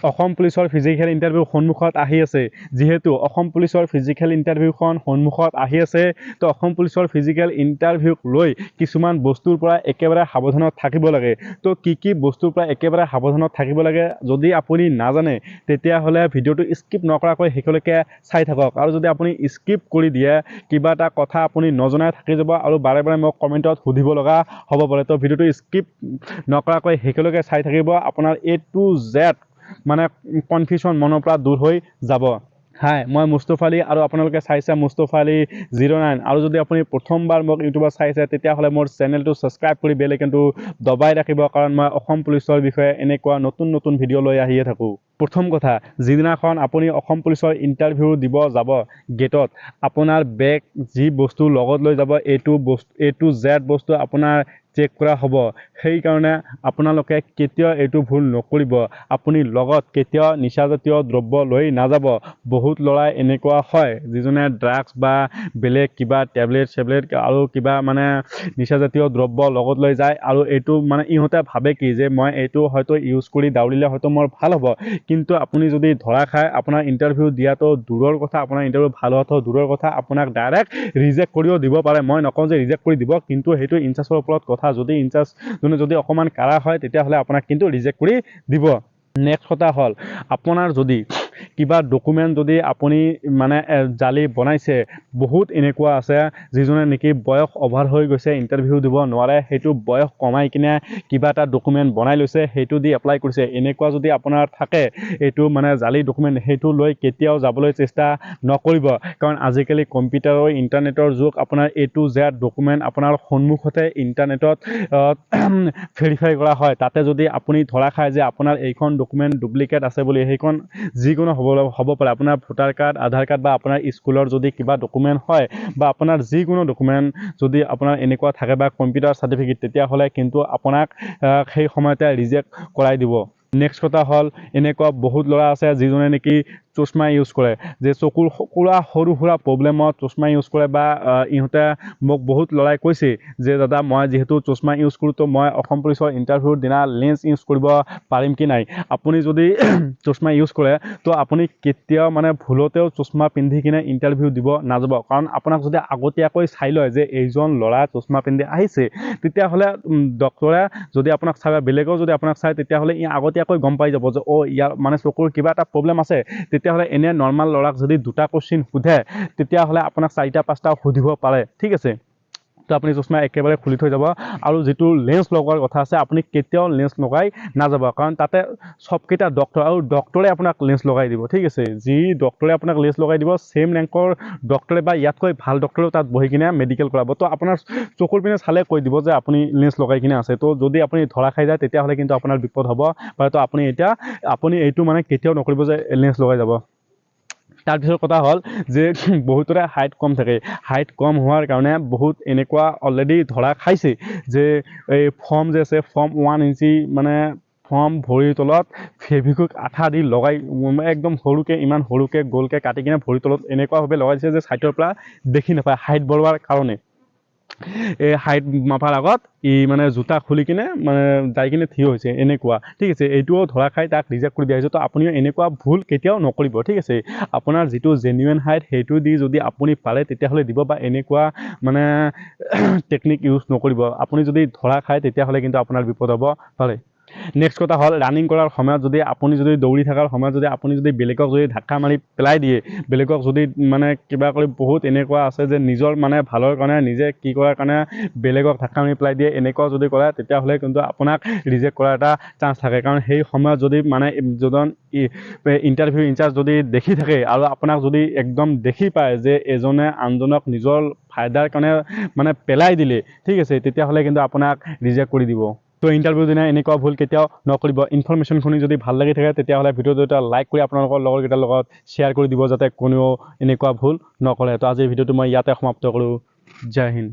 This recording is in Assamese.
অসম পুলিচৰ ফিজিকেল ইণ্টাৰভিউ সন্মুখত আহি আছে যেহেতু অসম পুলিচৰ ফিজিকেল ইণ্টাৰভিউখন সন্মুখত আহি আছে তো অসম পুলিচৰ ফিজিকেল ইণ্টাৰভিউক লৈ কিছুমান বস্তুৰ পৰা একেবাৰে সাৱধানত থাকিব লাগে তো কি বস্তুৰ পৰা একেবাৰে সাৱধানত থাকিব লাগে যদি আপুনি নাজানে তেতিয়াহ'লে ভিডিঅ'টো স্কিপ নকৰাকৈ শেষলৈকে চাই থাকক আৰু যদি আপুনি স্কিপ কৰি দিয়ে কিবা এটা কথা আপুনি নজনাই থাকি যাব আৰু বাৰে বাৰে মোক কমেণ্টত সুধিব লগা হ'ব পাৰে তো ভিডিঅ'টো স্কিপ নকৰাকৈ শেষলৈকে চাই থাকিব আপোনাৰ A to Z মানে কনফিউজন মনৰ পৰা দূৰ হৈ যাব হাই মই মুস্তফা আলী আৰু আপোনালোকে চাইছে মুস্তফা আলী 09 আৰু যদি আপুনি প্ৰথমবাৰ মোক ইউটিউবত চাইছে তেতিয়াহ'লে মোৰ চেনেলটো ছাবস্ক্ৰাইব কৰি বেল আইকনটো দবাই ৰাখিব কাৰণ মই অসম পুলিচৰ বিষয়ে এনেকুৱা নতুন ভিডিঅ' লৈ আহিয়ে থাকোঁ প্ৰথম কথা যিদিনাখন আপুনি অসম পুলিচৰ ইণ্টাৰভিউ দিব যাব গেটত আপোনাৰ বেগ যি বস্তু লগত লৈ যাব A to Z বস্তু আপোনাৰ চেক কৰা হ'ব সেইকাৰণে আপোনালোকে কেতিয়াও এইটো ভুল নকৰিব আপুনি লগত কেতিয়াও নিচাজাতীয় দ্ৰব্য লৈ নাযাব বহুত ল'ৰাই এনেকুৱা হয় যিজনে ড্ৰাগছ বা বেলেগ কিবা টেবলেট আৰু কিবা মানে নিচাজাতীয় দ্ৰব্য লগত লৈ যায় আৰু এইটো মানে ইহঁতে ভাবে কি যে মই এইটো হয়তো ইউজ কৰি দাউৰিলে হয়তো মোৰ ভাল হ'ব কিন্তু আপুনি যদি ধৰা খায় আপোনাৰ ইণ্টাৰভিউ দিয়াটো দূৰৰ কথা আপোনাৰ ইণ্টাৰভিউ ভাল হোৱাটো দূৰৰ কথা আপোনাক ডাইৰেক্ট ৰিজেক্ট কৰিও দিব পাৰে মই নকওঁ যে ৰিজেক্ট কৰি দিব কিন্তু সেইটো ইনচাৰ্জৰ ওপৰত কথা যদি ইনচাৰ্জজনে যদি অকণমান কাৰা হয় তেতিয়াহ'লে আপোনাক কিন্তু ৰিজেক্ট কৰি দিব নেক্সট কথা হ'ল আপোনাৰ যদি কিবা ডকুমেণ্ট যদি আপুনি মানে জালি বনাইছে বহুত এনেকুৱা আছে যিজনে নেকি বয়স অভাৰ হৈ গৈছে ইণ্টাৰভিউ দিব নোৱাৰে সেইটো বয়স কমাই কিনে কিবা এটা ডকুমেণ্ট বনাই লৈছে সেইটো দি এপ্লাই কৰিছে এনেকুৱা যদি আপোনাৰ থাকে এইটো মানে জালি ডকুমেণ্ট সেইটো লৈ কেতিয়াও যাবলৈ চেষ্টা নকৰিব কাৰণ আজিকালি কম্পিউটাৰৰ ইণ্টাৰনেটৰ যুগ আপোনাৰ A to Z ডকুমেণ্ট আপোনাৰ সন্মুখতে ইণ্টাৰনেটত ভেৰিফাই কৰা হয় তাতে যদি আপুনি ধৰা খায় যে আপোনাৰ এইখন ডকুমেণ্ট ডুপ্লিকেট আছে বুলি সেইখন যিকোনো হ'ব পাৰে আপোনাৰ ভোটাৰ কাৰ্ড আধাৰ কাৰ্ড বা আপোনাৰ স্কুলৰ যদি কিবা ডকুমেণ্ট হয় বা আপোনাৰ যিকোনো ডকুমেণ্ট যদি আপোনাৰ এনেকুৱা থাকে বা কম্পিউটাৰ চাৰ্টিফিকেট তেতিয়াহ'লে কিন্তু আপোনাক সেই সময়তে ৰিজেক্ট কৰাই দিব নেক্সট কথা হ'ল এনেকুৱা বহুত ল'ৰা আছে যিজনে নেকি চশমা ইউজ কৰে যে চকুৰ সৰু সুৰা প্ৰব্লেমত চশমা ইউজ কৰে বা ইহঁতে মোক বহুত ল'ৰাই কৈছে যে দাদা মই যিহেতু চশমা ইউজ কৰোঁ তো মই অসম পুলিচৰ ইণ্টাৰভিউৰ দিনা লেন্স ইউজ কৰিব পাৰিম কি নাই আপুনি যদি চশমা ইউজ কৰে তো আপুনি কেতিয়াও মানে ভুলতেও চশমা পিন্ধি কিনে ইণ্টাৰভিউ দিব নাযাব কাৰণ আপোনাক যদি আগতীয়াকৈ চাই লয় যে এইজন ল'ৰা চশমা পিন্ধি আহিছে তেতিয়াহ'লে ডক্টৰে যদি আপোনাক চাই বেলেগেও যদি আপোনাক চাই তেতিয়াহ'লে আগতীয়াকৈ গম পাই যাব যে ইয়াৰ মানে চকুৰ কিবা এটা প্ৰব্লেম আছে তেতিয়াহ'লে এনে নৰ্মাল ল'ৰাক যদি দুটা কোৱেশ্চন সোধে তেতিয়াহ'লে আপোনাক 4টা 5টা সুধিব পাৰে ঠিক আছে তো আপুনি চশমা একেবাৰে খুলি থৈ যাব আৰু যিটো লেন্স লগোৱাৰ কথা আছে আপুনি কেতিয়াও লেন্স লগাই নাযাব কাৰণ তাতে সবকেইটা ডক্টৰ আৰু ডক্টৰে আপোনাক লেন্স লগাই দিব ঠিক আছে যি ডক্টৰে আপোনাক লেন্স লগাই দিব সেম ৰেংকৰ ডক্টৰে বা ইয়াতকৈ ভাল ডক্টৰেও তাত বহি কিনে মেডিকেল কৰাব তো আপোনাৰ চকুৰ পিনে চালে কৈ দিব যে আপুনি লেন্স লগাই কিনে আছে তো যদি আপুনি ধৰা খাই যায় তেতিয়াহ'লে কিন্তু আপোনাৰ বিপদ হ'ব বাৰু তো আপুনি এইটো মানে কেতিয়াও নকৰিব যে লেন্স লগাই যাব তাৰপিছত কথা হ'ল যে বহুতৰে হাইট কম থাকে হাইট কম হোৱাৰ কাৰণে বহুত এনেকুৱা অলৰেডি ধৰা খাইছে যে এই ফৰ্ম যে আছে ফৰ্ম 1 ইঞ্চি মানে ফৰ্ম ভৰিৰ তলত ফেভিকুইক আঠা দি লগাই একদম সৰুকৈ ইমান সৰুকৈ গোলকৈ কাটি কিনে ভৰিৰ তলত এনেকুৱাভাৱে লগাই দিছে যে ছাইডৰ পৰা দেখি নাপায় হাইট বঢ়োৱাৰ কাৰণে এই হাইট মাপাৰ আগত মানে জোতা খুলি কিনে মানে যাই কিনে থিয় হৈছে এনেকুৱা ঠিক আছে এইটোও ধৰা খাই তাক ৰিজেক্ট কৰি দিয়া হৈছে তো আপুনিও এনেকুৱা ভুল কেতিয়াও নকৰিব ঠিক আছে আপোনাৰ যিটো জেনুইন হাইট সেইটো দি যদি আপুনি পাৰে তেতিয়াহ'লে দিব বা এনেকুৱা মানে টেকনিক ইউজ নকৰিব আপুনি যদি ধৰা খায় তেতিয়াহ'লে কিন্তু আপোনাৰ বিপদ হ'ব পাৰে নেক্সট কথা হ'ল ৰানিং কৰাৰ সময়ত যদি আপুনি যদি দৌৰি থকাৰ সময়ত যদি আপুনি যদি বেলেগক যদি ধাক্কা মাৰি পেলাই দিয়ে বেলেগক যদি মানে কিবা কৰি বহুত এনেকুৱা আছে যে নিজৰ মানে ভালৰ কাৰণে নিজে কি কৰাৰ কাৰণে বেলেগক ধাক্কা মাৰি পেলাই দিয়ে এনেকুৱা যদি কৰে তেতিয়াহ'লে কিন্তু আপোনাক ৰিজেক্ট কৰাৰ এটা চান্স থাকে কাৰণ সেই সময়ত যদি মানে যোনজন ইণ্টাৰভিউ ইনচাৰ্জ যদি দেখি থাকে আৰু আপোনাক যদি একদম দেখি পায় যে এজনে আনজনক নিজৰ ফাইদাৰ কাৰণে মানে পেলাই দিলে ঠিক আছে তেতিয়াহ'লে কিন্তু আপোনাক ৰিজেক্ট কৰি দিব তো ইণ্টাৰভিউ দিনা এনেকুৱা ভুল কেতিয়াও নকৰিব ইনফৰমেশ্যনখিনি যদি ভাল লাগি থাকে তেতিয়াহ'লে ভিডিঅ'টো এটা লাইক কৰি আপোনালোকৰ লগৰকেইটাৰ লগত শ্বেয়াৰ কৰি দিব যাতে কোনেও এনেকুৱা ভুল নকৰে তো আজিৰ ভিডিঅ'টো মই ইয়াতে সমাপ্ত কৰোঁ জয় হিন্দ